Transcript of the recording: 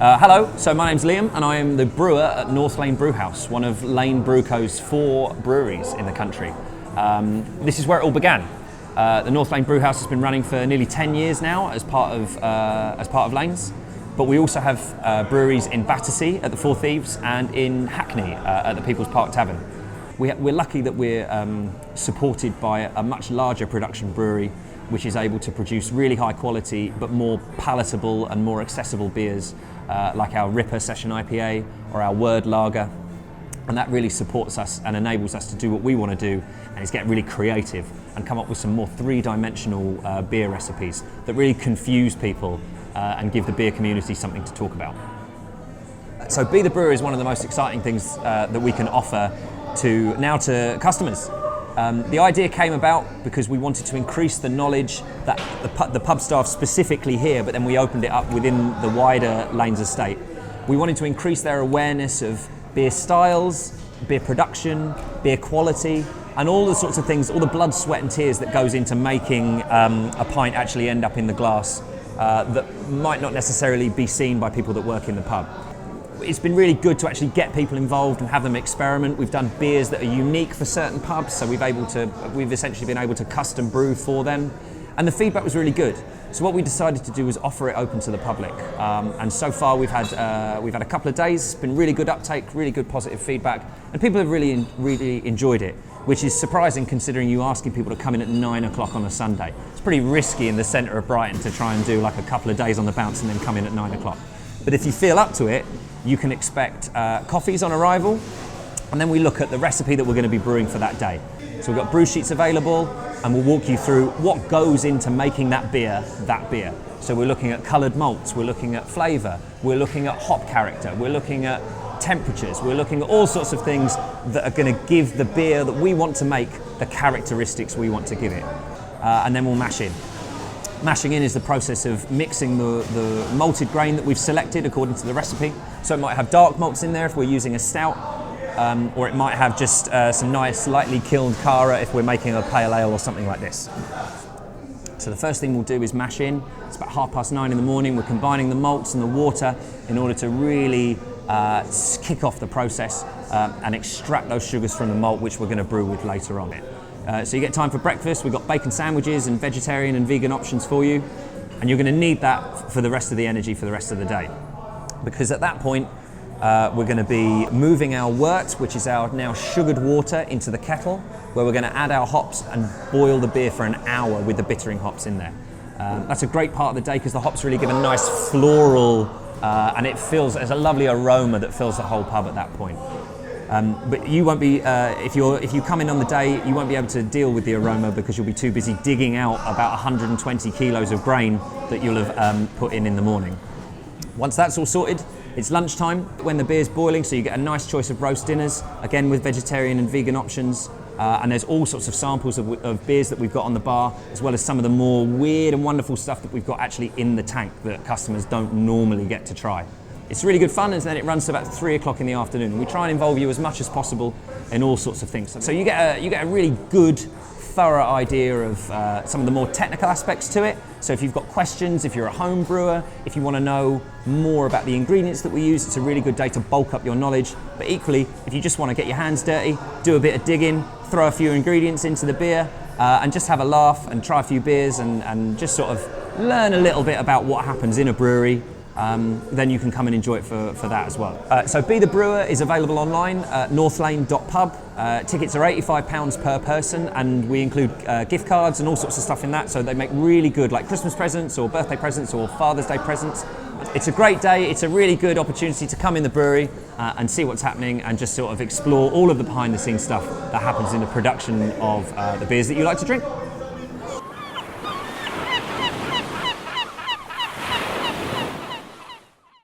Hello, so my name's Liam and I am the brewer at North Laine Brewhouse, one of Laine Brewco's 4 breweries in the country. This is where it all began. The North Laine Brewhouse has been running for nearly 10 years now as part of Laine's, but we also have breweries in Battersea at the Four Thieves and in Hackney at the People's Park Tavern. We're lucky that we're supported by a much larger production brewery which is able to produce really high quality but more palatable and more accessible beers like our Ripper Session IPA or our Word Lager, and that really supports us and enables us to do what we want to do, and is get really creative and come up with some more three-dimensional beer recipes that really confuse people and give the beer community something to talk about. So Be The Brewer is one of the most exciting things that we can offer to customers. The idea came about because we wanted to increase the knowledge that the pub staff specifically here, but then we opened it up within the wider Laine's estate. We wanted to increase their awareness of beer styles, beer production, beer quality, and all the sorts of things, all the blood, sweat and tears that goes into making a pint actually end up in the glass that might not necessarily be seen by people that work in the pub. It's been really good to actually get people involved and have them experiment. We've done beers that are unique for certain pubs, so we've essentially been able to custom brew for them, and the feedback was really good. So what we decided to do was offer it open to the public, and so far we've had a couple of days. It's been really good uptake, really good positive feedback, and people have really enjoyed it, which is surprising considering you asking people to come in at 9 o'clock on a Sunday. It's pretty risky in the centre of Brighton to try and do like a couple of days on the bounce and then come in at 9 o'clock. But if you feel up to it, you can expect coffees on arrival, and then we look at the recipe that we're going to be brewing for that day. So we've got brew sheets available, and we'll walk you through what goes into making that beer. So we're looking at coloured malts, we're looking at flavour, we're looking at hop character, we're looking at temperatures, we're looking at all sorts of things that are going to give the beer that we want to make the characteristics we want to give it. And then we'll mash in. Mashing in is the process of mixing the malted grain that we've selected according to the recipe. So it might have dark malts in there if we're using a stout, or it might have just some nice lightly kilned Cara if we're making a pale ale or something like this. So the first thing we'll do is mash in. It's about 9:30 in the morning. We're combining the malts and the water in order to really kick off the process and extract those sugars from the malt, which we're going to brew with later on. So you get time for breakfast. We've got bacon sandwiches and vegetarian and vegan options for you, and you're going to need that for the rest of the energy for the rest of the day, because at that point we're going to be moving our wort, which is our now sugared water, into the kettle, where we're going to add our hops and boil the beer for an hour with the bittering hops in there. That's a great part of the day because the hops really give a nice floral and there's a lovely aroma that fills the whole pub at that point. But you won't be, if you come in on the day, you won't be able to deal with the aroma because you'll be too busy digging out about 120 kilos of grain that you'll have put in the morning. Once that's all sorted, it's lunchtime when the beer's boiling, so you get a nice choice of roast dinners, again with vegetarian and vegan options, and there's all sorts of samples of beers that we've got on the bar, as well as some of the more weird and wonderful stuff that we've got actually in the tank that customers don't normally get to try. It's really good fun, and then it runs to about 3 o'clock in the afternoon. We try and involve you as much as possible in all sorts of things. So you get a really good, thorough idea of some of the more technical aspects to it. So if you've got questions, if you're a home brewer, if you want to know more about the ingredients that we use, it's a really good day to bulk up your knowledge. But equally, if you just want to get your hands dirty, do a bit of digging, throw a few ingredients into the beer, and just have a laugh and try a few beers and just sort of learn a little bit about what happens in a brewery, then you can come and enjoy it for that as well. So Be The Brewer is available online at northlane.pub. Tickets are £85 per person, and we include gift cards and all sorts of stuff in that, so they make really good like Christmas presents or birthday presents or Father's Day presents. It's a great day. It's a really good opportunity to come in the brewery and see what's happening and just sort of explore all of the behind the scenes stuff that happens in the production of the beers that you like to drink.